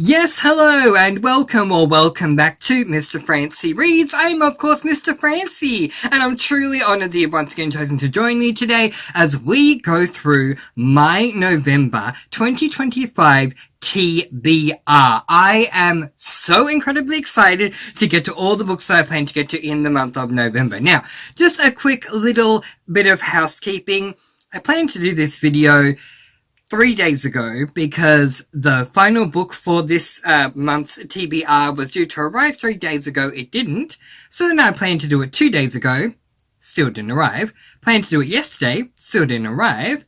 Yes, hello, and welcome back to Mr. Francy Reads. I am, of course, Mr. Francy, and I'm truly honored that you've once again chosen to join me today as we go through my November 2025 TBR. I am so incredibly excited to get to all the books that I plan to get to in the month of November. Now, just a quick little bit of housekeeping. I plan to do this video 3 days ago because the final book for this month's TBR was due to arrive 3 days ago. It didn't. So then I planned to do it 2 days ago. Still didn't arrive. Planned to do it yesterday. Still didn't arrive.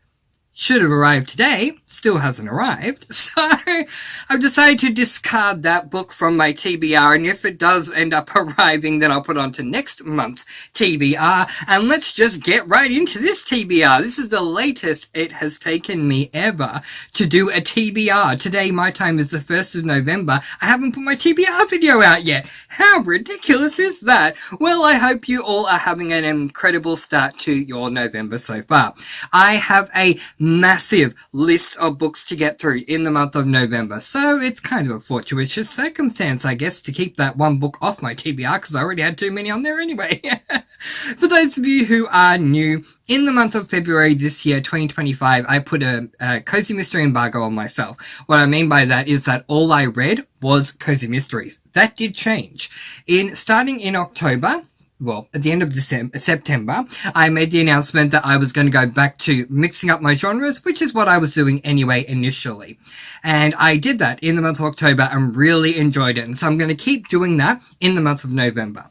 Should have arrived today, still hasn't arrived, so I've decided to discard that book from my TBR, and if it does end up arriving, then I'll put it on to next month's TBR, and let's just get right into this TBR. This is the latest it has taken me ever to do a TBR. Today, my time is the 1st of November. I haven't put my TBR video out yet. How ridiculous is that? Well, I hope you all are having an incredible start to your November so far. I have a massive list of books to get through in the month of November, so it's kind of a fortuitous circumstance, I guess, to keep that one book off my TBR because I already had too many on there anyway. For those of you who are new, in the month of February this year, 2025, I put a cozy mystery embargo on myself. What I mean by that is that all I read was cozy mysteries. That did change. Starting in October, well, at the end of September, I made the announcement that I was going to go back to mixing up my genres, which is what I was doing anyway initially. And I did that in the month of October and really enjoyed it. And so I'm going to keep doing that in the month of November.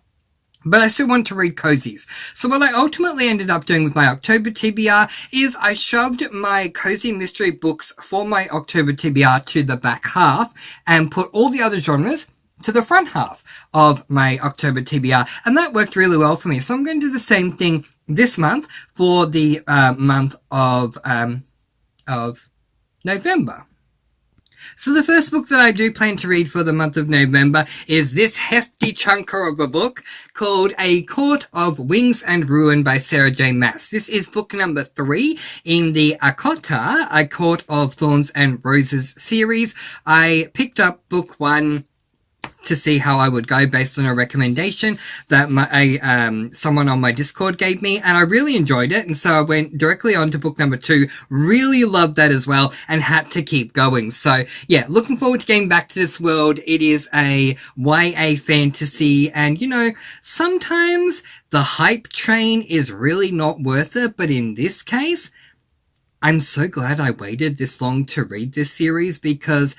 But I still want to read cozies. So what I ultimately ended up doing with my October TBR is I shoved my cozy mystery books for my October TBR to the back half and put all the other genres to the front half of my October TBR, and that worked really well for me. So I'm going to do the same thing this month for the month of November. So the first book that I do plan to read for the month of November is this hefty chunker of a book called A Court of Wings and Ruin by Sarah J. Maas. This is book number 3 in the Akota, A Court of Thorns and Roses series. I picked up book 1 to see how I would go based on a recommendation that someone on my Discord gave me, and I really enjoyed it, and so I went directly on to book number 2, really loved that as well, and had to keep going. So yeah, looking forward to getting back to this world. It is a YA fantasy, and you know, sometimes the hype train is really not worth it, but in this case, I'm so glad I waited this long to read this series because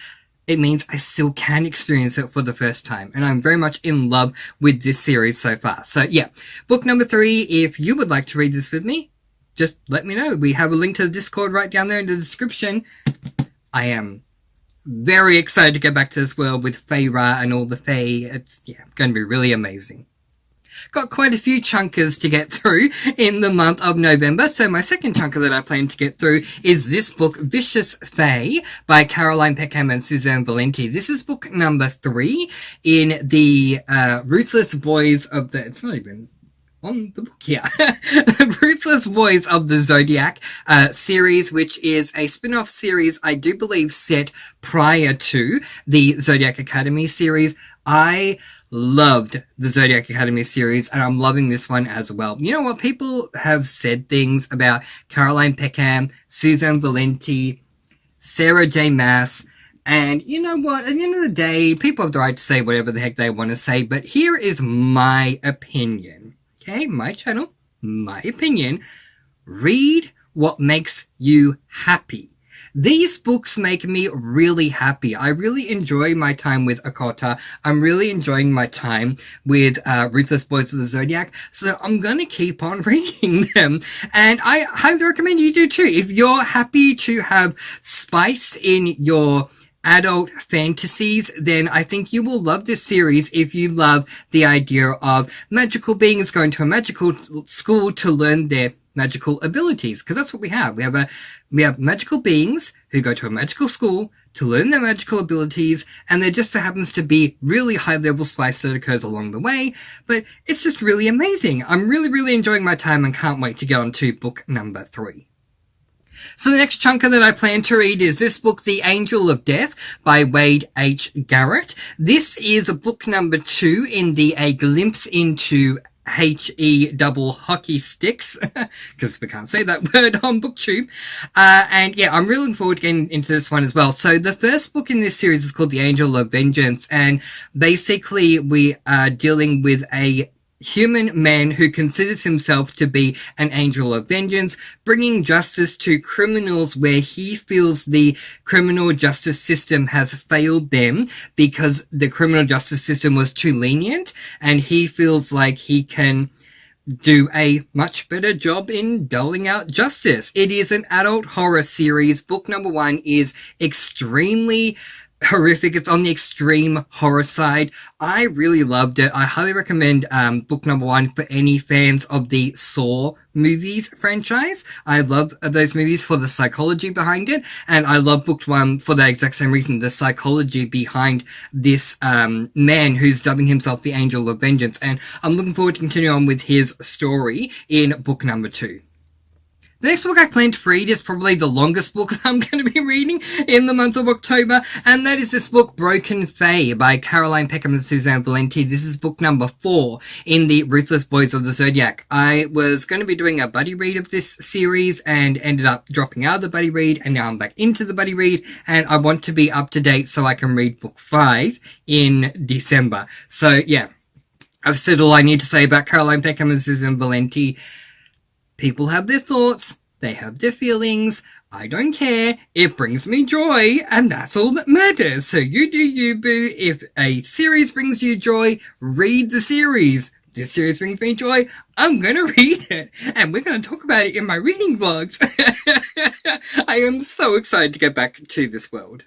it means I still can experience it for the first time. And I'm very much in love with this series so far. So yeah, book number 3, if you would like to read this with me, just let me know. We have a link to the Discord right down there in the description. I am very excited to go back to this world with Feyre and all the Fae. It's going to be really amazing. Got quite a few chunkers to get through in the month of November, so my second chunker that I plan to get through is this book, Vicious Fae, by Caroline Peckham and Suzanne Valenti. This is book number 3 in the Ruthless Boys of the... It's not even on the book here. Ruthless Boys of the Zodiac series, which is a spin-off series, I do believe, set prior to the Zodiac Academy series. I loved the Zodiac Academy series, and I'm loving this one as well. You know what? People have said things about Caroline Peckham, Suzanne Valenti, Sarah J. Maas, and you know what? At the end of the day, people have the right to say whatever the heck they want to say, but here is my opinion. Okay? My channel, my opinion. Read what makes you happy. These books make me really happy. I really enjoy my time with Akota. I'm really enjoying my time with Ruthless Boys of the Zodiac. So I'm going to keep on reading them. And I highly recommend you do too. If you're happy to have spice in your adult fantasies, then I think you will love this series if you love the idea of magical beings going to a magical school to learn their magical abilities, because that's what we have. We have magical beings who go to a magical school to learn their magical abilities, and there just so happens to be really high level spice that occurs along the way, but it's just really amazing. I'm really enjoying my time and can't wait to get on to book number 3. So the next chunker that I plan to read is this book, The Angel of Death by Wade H. Garrett. This is book number 2 in the A Glimpse into HE double hockey sticks, because we can't say that word on booktube. And yeah, I'm really looking forward to getting into this one as well. So the first book in this series is called The Angel of Vengeance, and basically we are dealing with a human man who considers himself to be an angel of vengeance, bringing justice to criminals where he feels the criminal justice system has failed them because the criminal justice system was too lenient, and he feels like he can do a much better job in doling out justice. It is an adult horror series. Book number 1 is extremely horrific. It's on the extreme horror side. I really loved it. I highly recommend book number 1 for any fans of the Saw movies franchise. I love those movies for the psychology behind it, and I love book 1 for that exact same reason, the psychology behind this man who's dubbing himself the Angel of Vengeance, and I'm looking forward to continuing on with his story in book number 2. The next book I plan to read is probably the longest book that I'm going to be reading in the month of October, and that is this book, Broken Fae, by Caroline Peckham and Suzanne Valenti. This is book number 4 in the Ruthless Boys of the Zodiac. I was going to be doing a buddy read of this series and ended up dropping out of the buddy read, and now I'm back into the buddy read, and I want to be up to date so I can read book 5 in December. So yeah, I've said all I need to say about Caroline Peckham and Suzanne Valenti. People have their thoughts, they have their feelings, I don't care, it brings me joy, and that's all that matters. So you do you, boo. If a series brings you joy, read the series. This series brings me joy, I'm gonna read it, and we're gonna talk about it in my reading vlogs. I am so excited to get back to this world.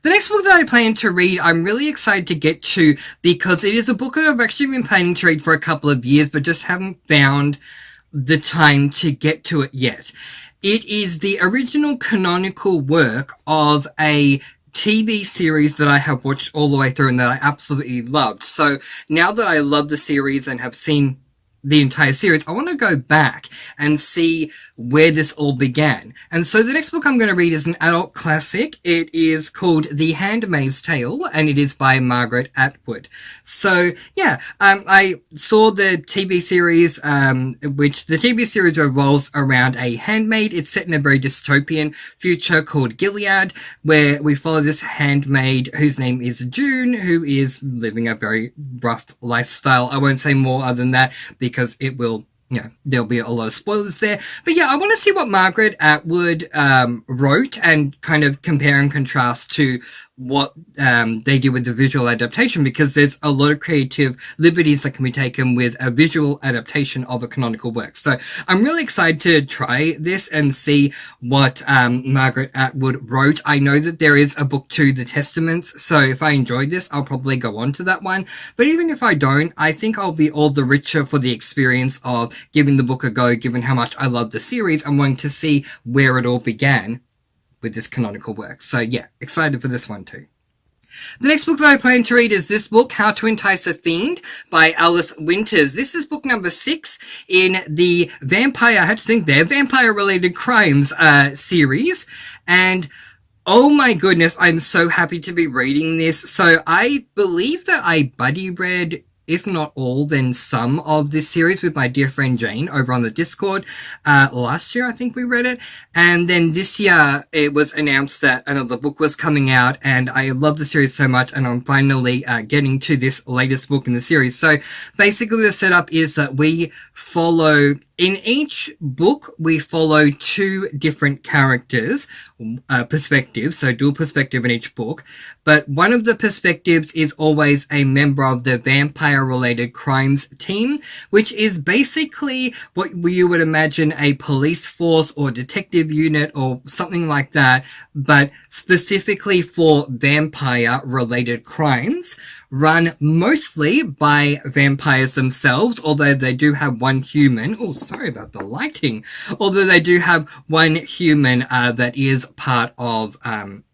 The next book that I plan to read, I'm really excited to get to, because it is a book that I've actually been planning to read for a couple of years, but just haven't found the time to get to it yet. It is the original canonical work of a TV series that I have watched all the way through and that I absolutely loved. So now that I love the series and have seen the entire series, I want to go back and see where this all began. And so the next book I'm going to read is an adult classic. It is called The Handmaid's Tale, and it is by Margaret Atwood. So yeah, I saw the TV series, which the TV series revolves around a handmaid. It's set in a very dystopian future called Gilead, where we follow this handmaid whose name is June, who is living a very rough lifestyle. I won't say more other than that because it will, there'll be a lot of spoilers there. But yeah, I want to see what Margaret Atwood wrote and kind of compare and contrast to what they did with the visual adaptation, because there's a lot of creative liberties that can be taken with a visual adaptation of a canonical work. So I'm really excited to try this and see what Margaret Atwood wrote. I know that there is a book to The Testaments, so if I enjoy this, I'll probably go on to that one. But even if I don't, I think I'll be all the richer for the experience of giving the book a go, given how much I love the series and wanting to see where it all began with this canonical work. So yeah, excited for this one too. The next book that I plan to read is this book, How to Entice a Fiend by Alice Winters. This is book number 6 in the vampire-related crimes series. And oh my goodness, I'm so happy to be reading this. So I believe that I buddy read, if not all, then some of this series with my dear friend Jane over on the Discord. Last year, I think we read it. And then this year, it was announced that another book was coming out, and I love the series so much, and I'm finally getting to this latest book in the series. So basically, the setup is that we follow, in each book, we follow 2 different characters' perspectives, so dual perspective in each book. But one of the perspectives is always a member of the vampire-related crimes team, which is basically what you would imagine a police force or detective unit or something like that, but specifically for vampire-related crimes, run mostly by vampires themselves, although they do have one human. Oh, sorry about the lighting. Although they do have one human that is part of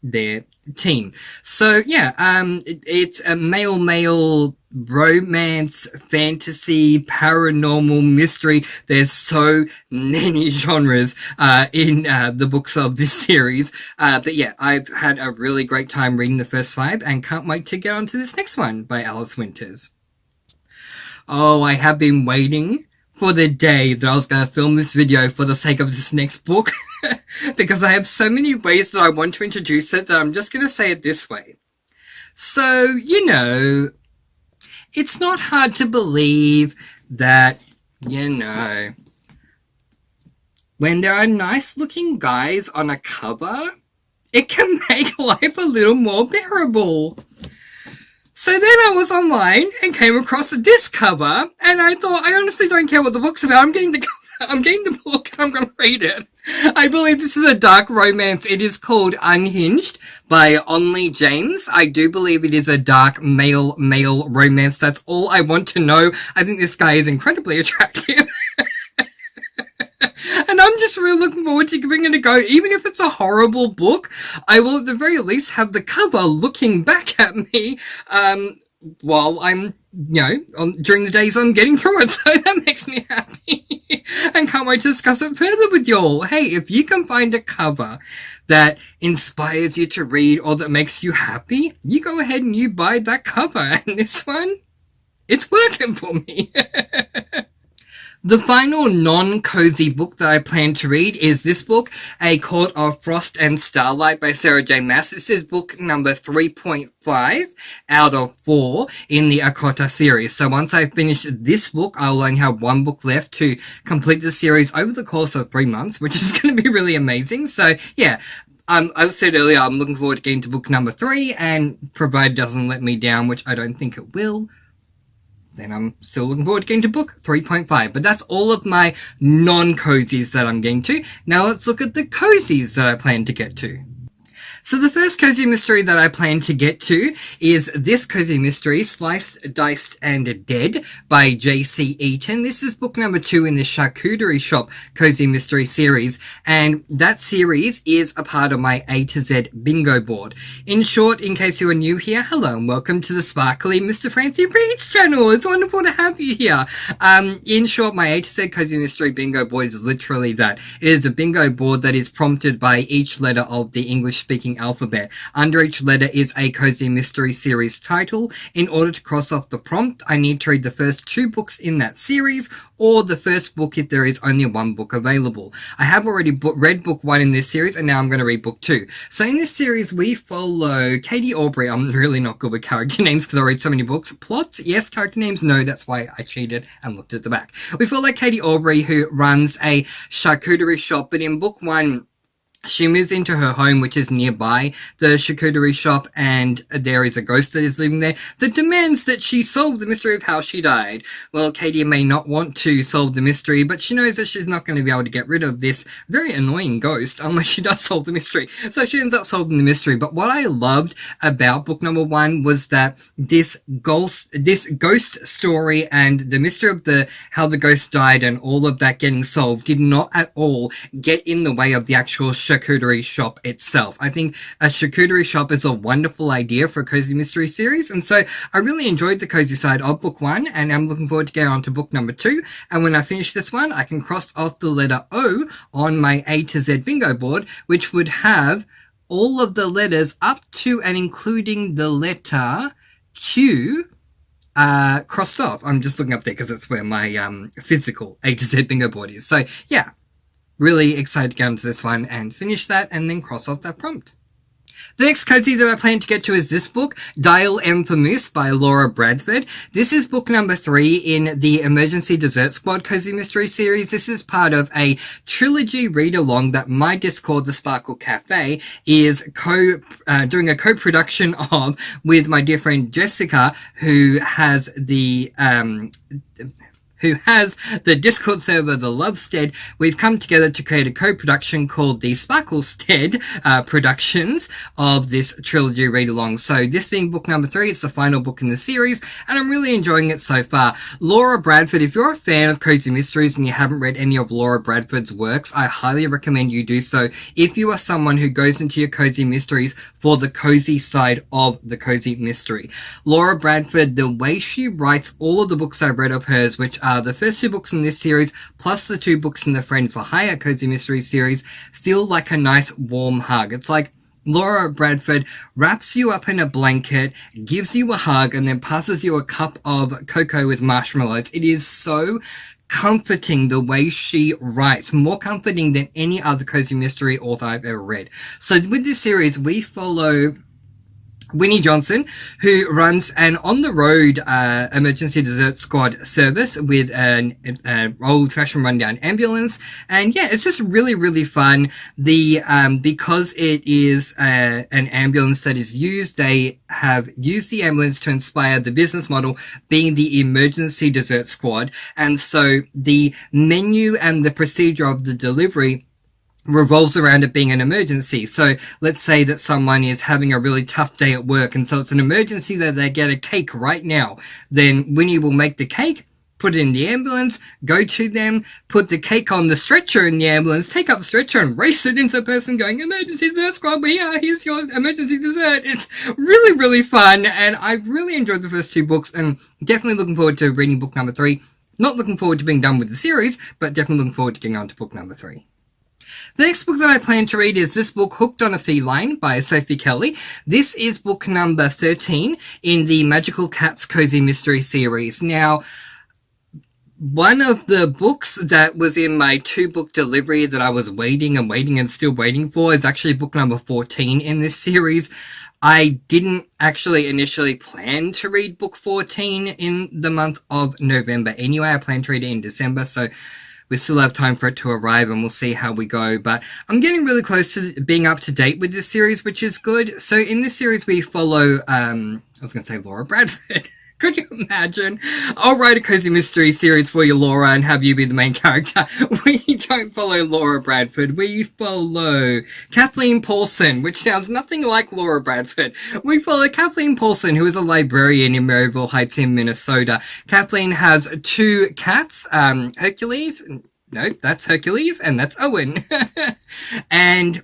their team. So yeah, it's a male romance, fantasy, paranormal, mystery. There's so many genres in the books of this series. But yeah, I've had a really great time reading the first 5 and can't wait to get on to this next one by Alice Winters. Oh, I have been waiting for the day that I was going to film this video for the sake of this next book because I have so many ways that I want to introduce it that I'm just going to say it this way. So, you know, it's not hard to believe that, you know, when there are nice looking guys on a cover, it can make life a little more bearable. So then I was online and came across this cover, and I thought, I honestly don't care what the book's about. I'm getting the book, I'm going to read it. I believe this is a dark romance. It is called Unhinged by Onley James. I do believe it is a dark male romance. That's all I want to know. I think this guy is incredibly attractive. And I'm just really looking forward to giving it a go. Even if it's a horrible book, I will at the very least have the cover looking back at me, while I'm, you know, during the days I'm getting through it. So that makes me happy. And can't wait to discuss it further with y'all. Hey, if you can find a cover that inspires you to read or that makes you happy, you go ahead and you buy that cover. And this one, it's working for me. The final non-cozy book that I plan to read is this book, A Court of Frost and Starlight by Sarah J. Maas. This is book number 3.5 out of 4 in the Akota series. So once I finish this book, I'll only have 1 book left to complete the series over the course of 3 months, which is going to be really amazing. So yeah. As I said earlier, I'm looking forward to getting to book number 3, and provided it doesn't let me down, which I don't think it will, then I'm still looking forward to getting to book 3.5. But that's all of my non-cozies that I'm getting to. Now let's look at the cozies that I plan to get to. So the first cozy mystery that I plan to get to is this cozy mystery, Sliced, Diced and Dead by J.C. Eaton. This is book number 2 in the Charcuterie Shop cozy mystery series, and that series is a part of my A to Z bingo board. In short, in case you are new here, hello and welcome to the sparkly Mr. Francy Reads channel. It's wonderful to have you here. In short, my A to Z cozy mystery bingo board is literally that. It is a bingo board that is prompted by each letter of the English-speaking alphabet. Under each letter is a cozy mystery series title. In order to cross off the prompt, I need to read the first 2 books in that series, or the first book if there is only 1 book available. I have already read book 1 in this series, and now I'm going to read book 2. So in this series, we follow Katie Aubrey. I'm really not good with character names because I read so many books. Plots, yes. Character names, no. That's why I cheated and looked at the back. We follow Katie Aubrey, who runs a charcuterie shop, but in book 1, she moves into her home, which is nearby the charcuterie shop, and there is a ghost that is living there that demands that she solve the mystery of how she died. Well, Katie may not want to solve the mystery, but she knows that she's not going to be able to get rid of this very annoying ghost unless she does solve the mystery. So she ends up solving the mystery. But what I loved about book number 1 was that this ghost story and the mystery of how the ghost died and all of that getting solved did not at all get in the way of the actual charcuterie shop itself. I think a charcuterie shop is a wonderful idea for a cozy mystery series, and so I really enjoyed the cozy side of book 1, and I'm looking forward to getting on to book number 2, and when I finish this one, I can cross off the letter O on my A to Z bingo board, which would have all of the letters up to and including the letter Q crossed off. I'm just looking up there because that's where my physical A to Z bingo board is. So yeah, really excited to get into this one and finish that and then cross off that prompt. The next cozy that I plan to get to is this book, Dial M for Moose by Laura Bradford. This is book number 3 in the Emergency Dessert Squad cozy mystery series. This is part of a trilogy read-along that my Discord, The Sparkle Cafe, is doing a co-production of with my dear friend Jessica, who has the who has the Discord server, The Lovestead, we've come together to create a co-production called the Sparklestead Productions of this trilogy read-along. So this being book number 3, it's the final book in the series, and I'm really enjoying it so far. Laura Bradford, if you're a fan of cozy mysteries and you haven't read any of Laura Bradford's works, I highly recommend you do so if you are someone who goes into your cozy mysteries for the cozy side of the cozy mystery. Laura Bradford, the way she writes all of the books I've read of hers, which are the first 2 books in this series, plus the 2 books in the Friend for Hire cozy mystery series, feel like a nice warm hug. It's like Laura Bradford wraps you up in a blanket, gives you a hug, and then passes you a cup of cocoa with marshmallows. It is so comforting the way she writes, more comforting than any other cozy mystery author I've ever read. So with this series, we follow Winnie Johnson, who runs an on-the-road emergency dessert squad service with an old-fashioned rundown ambulance. And yeah, it's just really, really fun. Because it is an ambulance that is used, they have used the ambulance to inspire the business model being the emergency dessert squad. And so the menu and the procedure of the delivery revolves around it being an emergency. So let's say that someone is having a really tough day at work, and so it's an emergency that they get a cake right now. Then Winnie will make the cake, put it in the ambulance, go to them, put the cake on the stretcher in the ambulance, take up the stretcher and race it into the person going, "Emergency dessert squad, here's your emergency dessert." It's really, really fun, and I really enjoyed the first 2 books, and definitely looking forward to reading book number 3. Not looking forward to being done with the series, but definitely looking forward to getting on to book number 3. The next book that I plan to read is this book, Hooked on a Feline by Sophie Kelly. This is book number 13 in the Magical Cats Cozy Mystery series. Now, one of the books that was in my 2-book delivery that I was waiting and still waiting for is actually book number 14 in this series. I didn't actually initially plan to read book 14 in the month of November anyway. I planned to read it in December, so we still have time for it to arrive, and we'll see how we go. But I'm getting really close to being up to date with this series, which is good. So in this series, we follow, I was going to say Laura Bradford. Could you imagine? I'll write a cozy mystery series for you, Laura, and have you be the main character. We don't follow Laura Bradford. We follow Kathleen Paulson, which sounds nothing like Laura Bradford. We follow Kathleen Paulson, who is a librarian in Maryville Heights in Minnesota. Kathleen has 2 cats, Hercules. No, that's Hercules, and that's Owen. And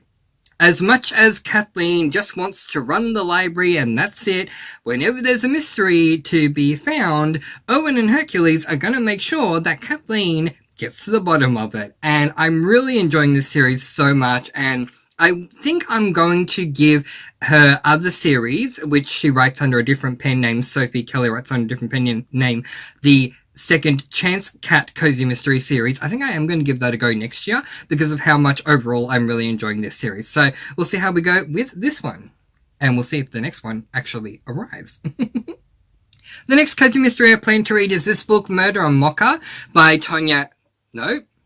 as much as Kathleen just wants to run the library and that's it, whenever there's a mystery to be found, Owen and Hercules are going to make sure that Kathleen gets to the bottom of it. And I'm really enjoying this series so much, and I think I'm going to give her other series, which she writes under a different pen name, Sophie Kelly writes under a different pen name, the Second Chance Cat Cozy Mystery series. I think I am going to give that a go next year because of how much overall I'm really enjoying this series. So we'll see how we go with this one. And we'll see if the next one actually arrives. The next cozy mystery I plan to read is this book, Murder and Mocha by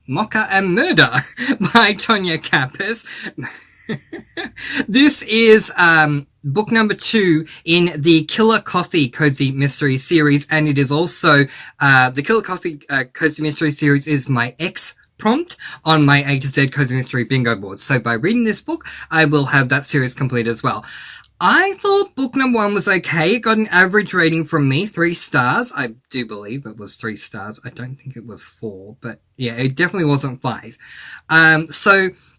Mocha and Murder by Tonya Kappas. This is book number 2 in the Killer Coffee Cozy Mystery series, and it is also the Killer Coffee Cozy Mystery series is my prompt on my A to Z Cozy Mystery bingo board. So by reading this book, I will have that series complete as well. I thought book number 1 was okay. It got an average rating from me, 3 stars. I do believe it was 3 stars. I don't think it was 4, but yeah, it definitely wasn't 5.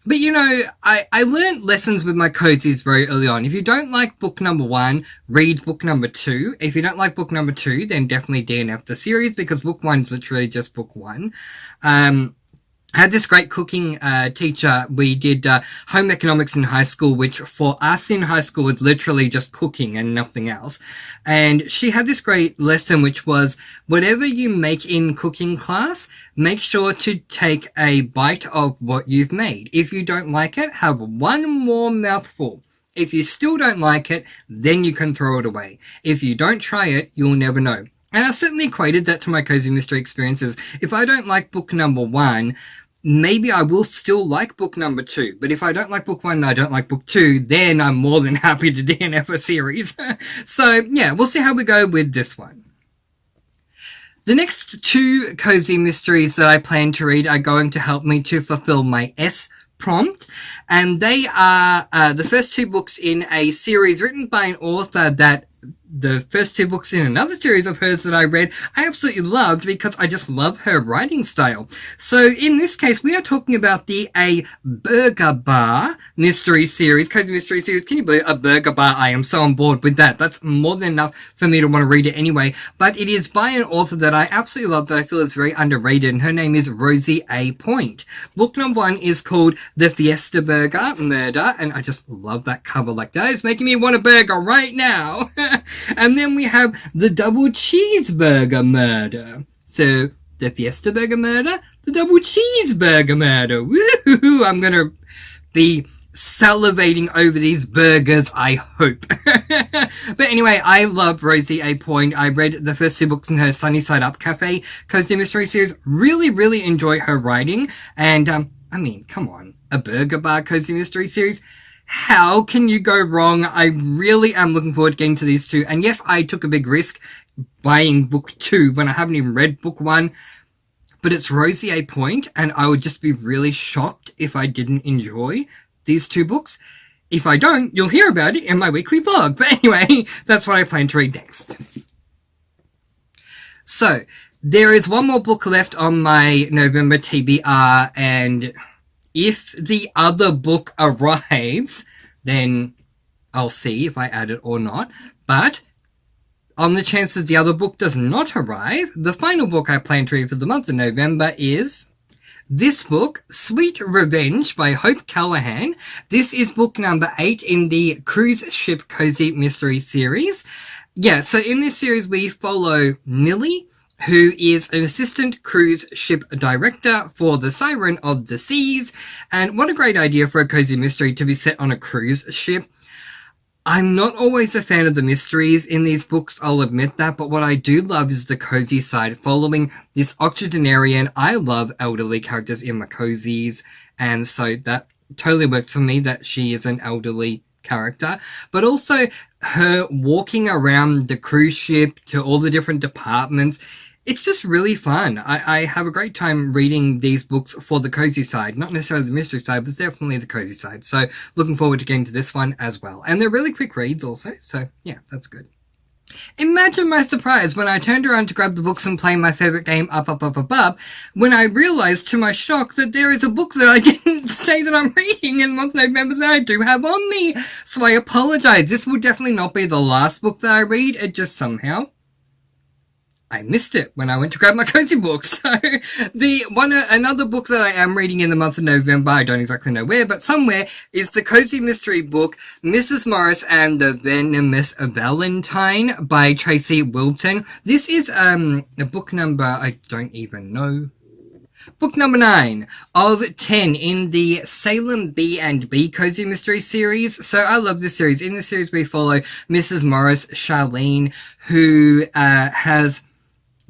But you know, I learned lessons with my cozies very early on. If you don't like book number 1, read book number 2. If you don't like book number 2, then definitely DNF the series, because book 1 is literally just book 1. I had this great cooking teacher. We did home economics in high school, which for us in high school was literally just cooking and nothing else. And she had this great lesson, which was whatever you make in cooking class, make sure to take a bite of what you've made. If you don't like it, have one more mouthful. If you still don't like it, then you can throw it away. If you don't try it, you'll never know. And I've certainly equated that to my cozy mystery experiences. If I don't like book number 1, maybe I will still like book number 2. But if I don't like book 1 and I don't like book 2, then I'm more than happy to DNF a series. So yeah, we'll see how we go with this one. The next two cozy mysteries that I plan to read are going to help me to fulfill my S prompt, and they are the first two books in a series written by an author that the first two books in another series of hers that I read, I absolutely loved because I just love her writing style. So in this case, we are talking about the A Burger Bar mystery series, cozy mystery series. Can you believe a burger bar? I am so on board with that. That's more than enough for me to want to read it anyway. But it is by an author that I absolutely love, that I feel is very underrated, and her name is Rosie A. Point. Book number 1 is called The Fiesta Burger Murder, and I just love that cover. Like, that is making me want a burger right now. And then we have the Double Cheeseburger Murder. So, the Fiesta Burger Murder, the Double Cheeseburger Murder. Woohoo! I'm gonna be salivating over these burgers, I hope. But anyway, I love Rosie A. Point. I read the first two books in her Sunny Side Up Cafe cozy mystery series. Really, really enjoy her writing. And, I mean, come on. A burger bar cozy mystery series? How can you go wrong? I really am looking forward to getting to these two. And yes, I took a big risk buying book 2 when I haven't even read book 1. But it's Rosie A. Point, and I would just be really shocked if I didn't enjoy these two books. If I don't, you'll hear about it in my weekly vlog. But anyway, that's what I plan to read next. So, there is one more book left on my November TBR, and if the other book arrives, then I'll see if I add it or not. But on the chance that the other book does not arrive, the final book I plan to read for the month of November is this book, Sweet Revenge by Hope Callahan. This is book number 8 in the Cruise Ship Cozy Mystery series. Yeah, so in this series we follow Millie, who is an assistant cruise ship director for the Siren of the Seas. And what a great idea for a cozy mystery to be set on a cruise ship. I'm not always a fan of the mysteries in these books, I'll admit that, but what I do love is the cozy side, following this octogenarian. I love elderly characters in my cozies, and so that totally works for me that she is an elderly character, but also her walking around the cruise ship to all the different departments. It's just really fun. I have a great time reading these books for the cozy side. Not necessarily the mystery side, but definitely the cozy side. So looking forward to getting to this one as well. And they're really quick reads also. So yeah, that's good. Imagine my surprise when I turned around to grab the books and play my favorite game, Up, when I realized to my shock that there is a book that I didn't say that I'm reading in the month of November that I do have on me. So I apologize. This will definitely not be the last book that I read. It just somehow I missed it when I went to grab my cozy books. So another book that I am reading in the month of November, I don't exactly know where, but somewhere, is the cozy mystery book Mrs. Morris and the Venomous Valentine by Tracy Wilton. This is a book number, I don't even know. Book number 9 of 10 in the Salem B&B Cozy Mystery series. So I love this series. In this series we follow Mrs. Morris, Charlene, who has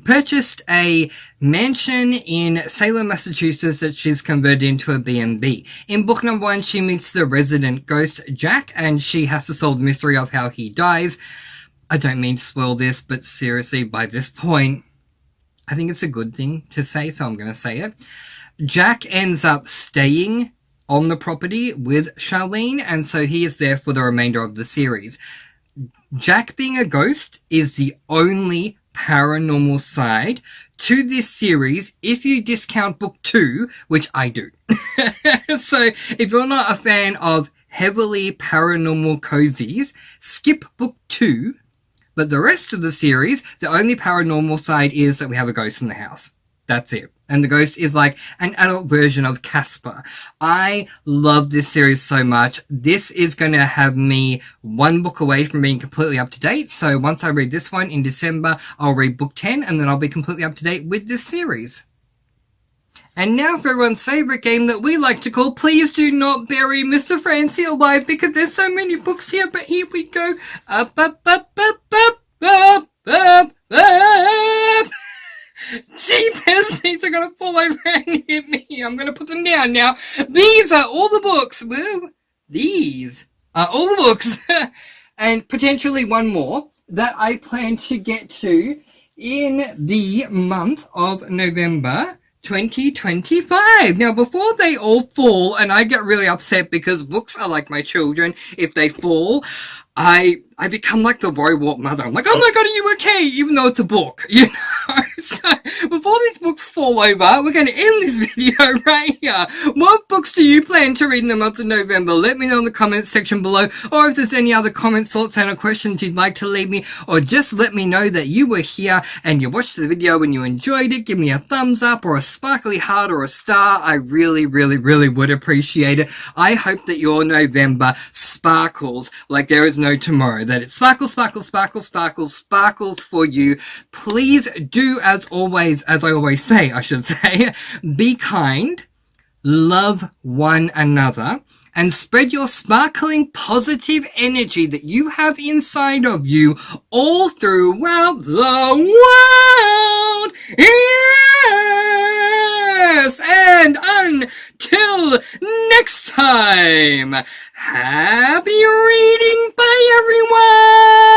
purchased a mansion in Salem, Massachusetts that she's converted into a B&B. In book number 1, she meets the resident ghost, Jack, and she has to solve the mystery of how he dies. I don't mean to spoil this, but seriously, by this point, I think it's a good thing to say, so I'm going to say it. Jack ends up staying on the property with Charlene, and so he is there for the remainder of the series. Jack being a ghost is the only paranormal side to this series if you discount book 2, which I do. So if you're not a fan of heavily paranormal cozies, skip book 2, but the rest of the series, the only paranormal side is that we have a ghost in the house. That's it. And the ghost is like an adult version of Casper. I love this series so much. This is going to have me one book away from being completely up to date. So once I read this one in December, I'll read book 10 and then I'll be completely up to date with this series. And now for everyone's favourite game that we like to call Please Do Not Bury Mr. Francy Alive, because there's so many books here, but here we go. Up, up, up, up, up, up, up, up. Jeepers, these are going to fall over and hit me. I'm going to put them down now. These are all the books. Woo. These are all the books. And potentially one more that I plan to get to in the month of November 2025. Now, before they all fall, and I get really upset because books are like my children, if they fall, I become like the robot mother. I'm like, oh my god, are you okay? Even though it's a book, you know? So, before these books fall over, we're going to end this video right here. What books do you plan to read in the month of November? Let me know in the comments section below, or if there's any other comments, thoughts, and questions you'd like to leave me, or just let me know that you were here and you watched the video and you enjoyed it. Give me a thumbs up or a sparkly heart or a star. I really, really, really would appreciate it. I hope that your November sparkles like there is no tomorrow, that it sparkles, sparkles, sparkles, sparkles, sparkles for you. Please do, as I always say, I should say, be kind, love one another, and spread your sparkling positive energy that you have inside of you all throughout the world. Yes! And until next time, happy reading. Bye, everyone!